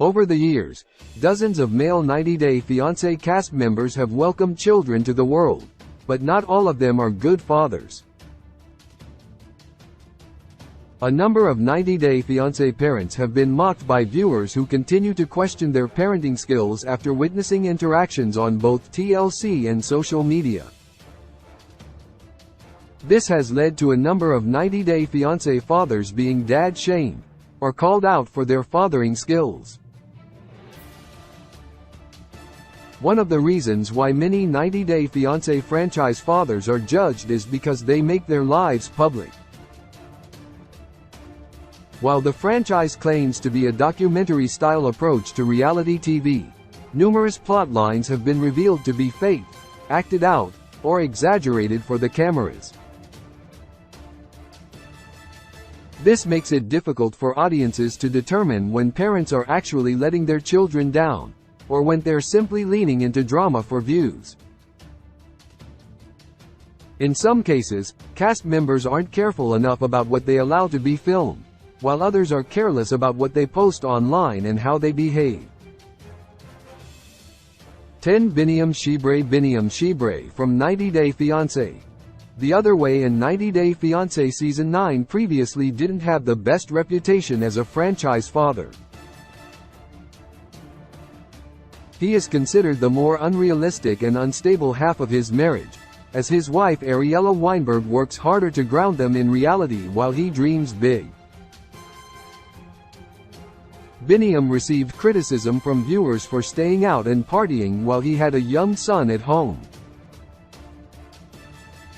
Over the years, dozens of male 90 Day Fiancé cast members have welcomed children to the world, but not all of them are good fathers. A number of 90 Day Fiancé parents have been mocked by viewers who continue to question their parenting skills after witnessing interactions on both TLC and social media. This has led to a number of 90 Day Fiancé fathers being dad-shamed, or called out for their fathering skills. One of the reasons why many 90 Day Fiancé franchise fathers are judged is because they make their lives public. While the franchise claims to be a documentary-style approach to reality TV, numerous plot lines have been revealed to be faked, acted out, or exaggerated for the cameras. This makes it difficult for audiences to determine when parents are actually letting their children down, or when they're simply leaning into drama for views. In some cases, cast members aren't careful enough about what they allow to be filmed, while others are careless about what they post online and how they behave. 10 Biniam Shibre from 90 Day Fiancé. The Other Way and 90 Day Fiancé Season 9 previously didn't have the best reputation as a franchise father. He is considered the more unrealistic and unstable half of his marriage, as his wife Ariella Weinberg works harder to ground them in reality while he dreams big. Biniam received criticism from viewers for staying out and partying while he had a young son at home.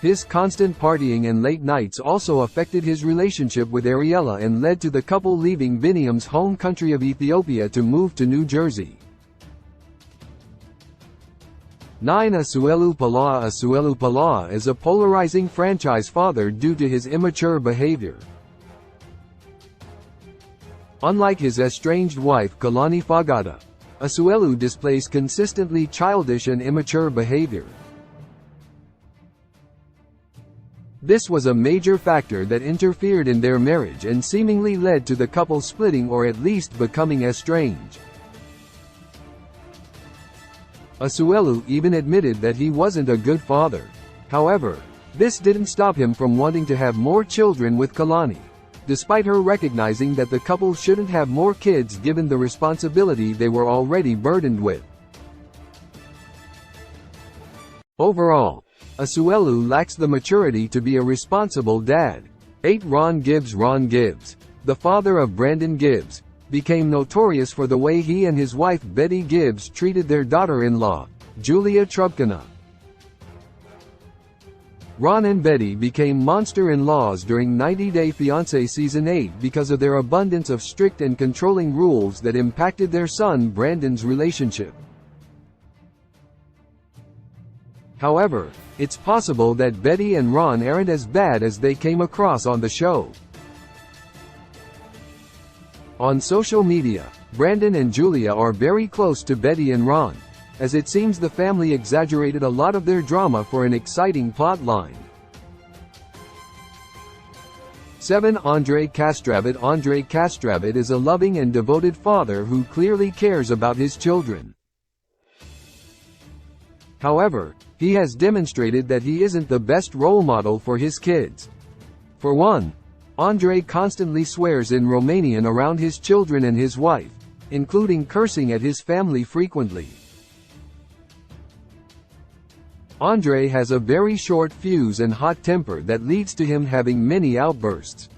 His constant partying and late nights also affected his relationship with Ariella and led to the couple leaving Biniam's home country of Ethiopia to move to New Jersey. 9 Asuelu Pala'a is a polarizing franchise father due to his immature behavior. Unlike his estranged wife Kalani Fagata, Asuelu displays consistently childish and immature behavior. This was a major factor that interfered in their marriage and seemingly led to the couple splitting or at least becoming estranged. Asuelu even admitted that he wasn't a good father. However, this didn't stop him from wanting to have more children with Kalani, despite her recognizing that the couple shouldn't have more kids given the responsibility they were already burdened with. Overall, Asuelu lacks the maturity to be a responsible dad. 8 Ron Gibbs, the father of Brandon Gibbs, became notorious for the way he and his wife Betty Gibbs treated their daughter-in-law, Julia Trubkina. Ron and Betty became monster-in-laws during 90 Day Fiancé Season 8 because of their abundance of strict and controlling rules that impacted their son Brandon's relationship. However, it's possible that Betty and Ron aren't as bad as they came across on the show. On social media, Brandon and Julia are very close to Betty and Ron, as it seems the family exaggerated a lot of their drama for an exciting plot line. 7 Andre Castravet is a loving and devoted father who clearly cares about his children. However, he has demonstrated that he isn't the best role model for his kids. For one, Andre constantly swears in Romanian around his children and his wife, including cursing at his family frequently. Andre has a very short fuse and hot temper that leads to him having many outbursts.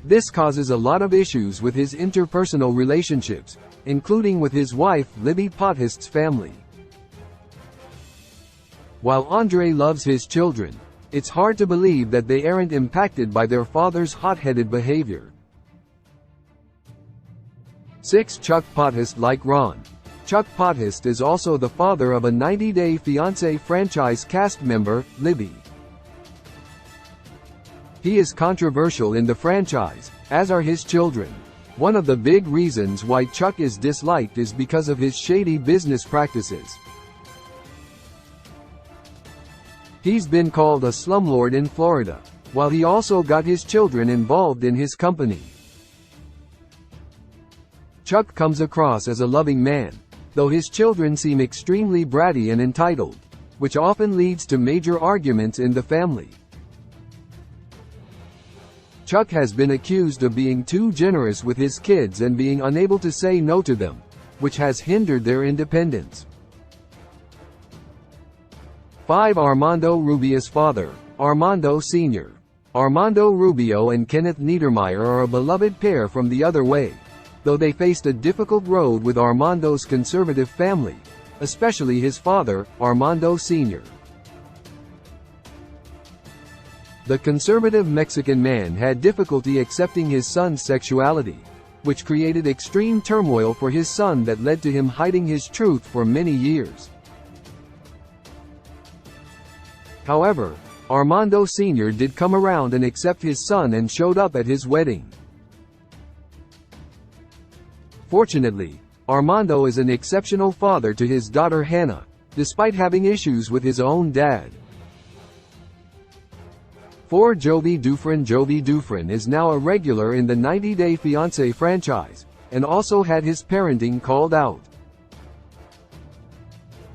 This causes a lot of issues with his interpersonal relationships, including with his wife Libby Pothist's family. While Andre loves his children, it's hard to believe that they aren't impacted by their father's hot-headed behavior. 6 Chuck Pothist. Like Ron, Chuck Pothist is also the father of a 90 Day Fiancé franchise cast member, Libby. He is controversial in the franchise, as are his children. One of the big reasons why Chuck is disliked is because of his shady business practices. He's been called a slumlord in Florida, while he also got his children involved in his company. Chuck comes across as a loving man, though his children seem extremely bratty and entitled, which often leads to major arguments in the family. Chuck has been accused of being too generous with his kids and being unable to say no to them, which has hindered their independence. 5. Armando Rubia's father, Armando Sr. Armando Rubio and Kenneth Niedermeyer are a beloved pair from the other way, though they faced a difficult road with Armando's conservative family, especially his father, Armando Sr. The conservative Mexican man had difficulty accepting his son's sexuality, which created extreme turmoil for his son that led to him hiding his truth for many years. However, Armando Sr. did come around and accept his son and showed up at his wedding. Fortunately, Armando is an exceptional father to his daughter Hannah, despite having issues with his own dad. 4. Jovi Dufresne. Jovi Dufresne is now a regular in the 90 Day Fiancé franchise, and also had his parenting called out.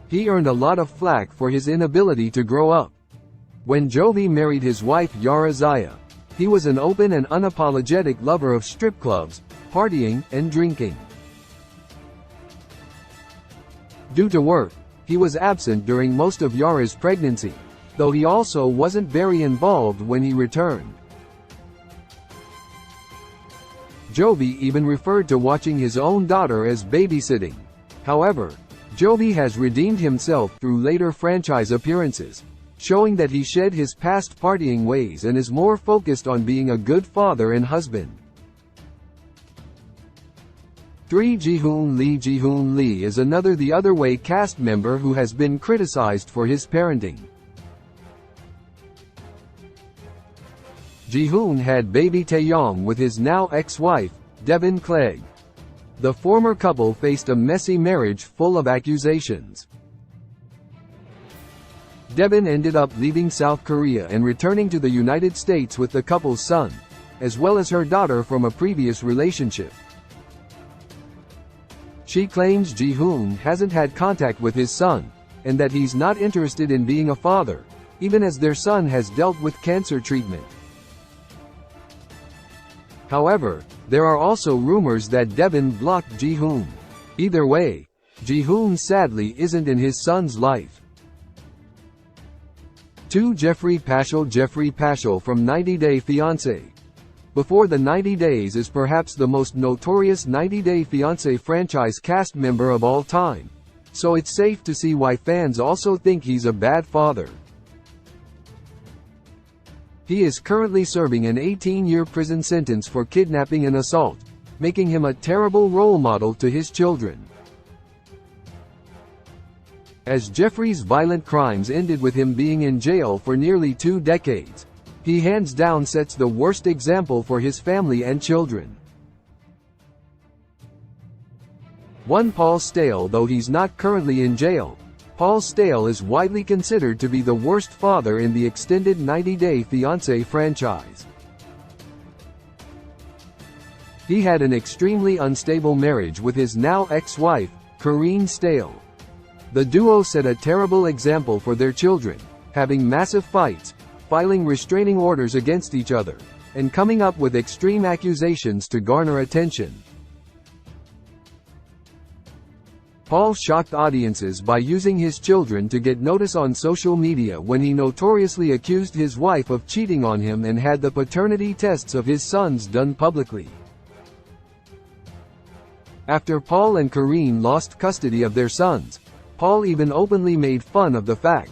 He earned a lot of flack for his inability to grow up. When Jovi married his wife Yara Zaya, he was an open and unapologetic lover of strip clubs, partying, and drinking. Due to work, he was absent during most of Yara's pregnancy, though he also wasn't very involved when he returned. Jovi even referred to watching his own daughter as babysitting. However, Jovi has redeemed himself through later franchise appearances, showing that he shed his past partying ways and is more focused on being a good father and husband. 3. Ji-hoon Lee. Ji-hoon Lee is another The Other Way cast member who has been criticized for his parenting. Ji-hoon had baby Taeyong with his now ex-wife, Devin Clegg. The former couple faced a messy marriage full of accusations. Devin ended up leaving South Korea and returning to the United States with the couple's son, as well as her daughter from a previous relationship. She claims Ji-hoon hasn't had contact with his son, and that he's not interested in being a father, even as their son has dealt with cancer treatment. However, there are also rumors that Devin blocked Ji-hoon. Either way, Ji-hoon sadly isn't in his son's life. 2. Jeffrey Paschal. Jeffrey Paschal from 90 Day Fiancé. Before the 90 Days is perhaps the most notorious 90 Day Fiancé franchise cast member of all time, so it's safe to see why fans also think he's a bad father. He is currently serving an 18-year prison sentence for kidnapping and assault, making him a terrible role model to his children. As Jeffrey's violent crimes ended with him being in jail for nearly 2 decades, he hands down sets the worst example for his family and children. 1. Paul Stale. Though he's not currently in jail, Paul Stale is widely considered to be the worst father in the extended 90 Day Fiancé franchise. He had an extremely unstable marriage with his now ex-wife, Corinne Stale. The duo set a terrible example for their children, having massive fights, filing restraining orders against each other, and coming up with extreme accusations to garner attention. Paul shocked audiences by using his children to get notice on social media when he notoriously accused his wife of cheating on him and had the paternity tests of his sons done publicly. After Paul and Corinne lost custody of their sons, Paul even openly made fun of the fact.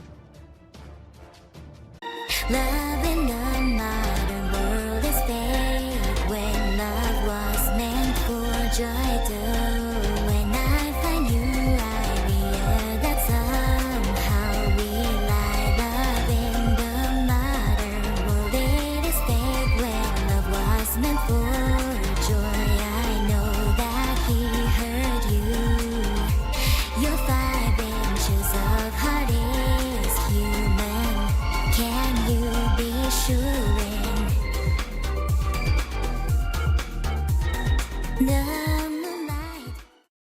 No.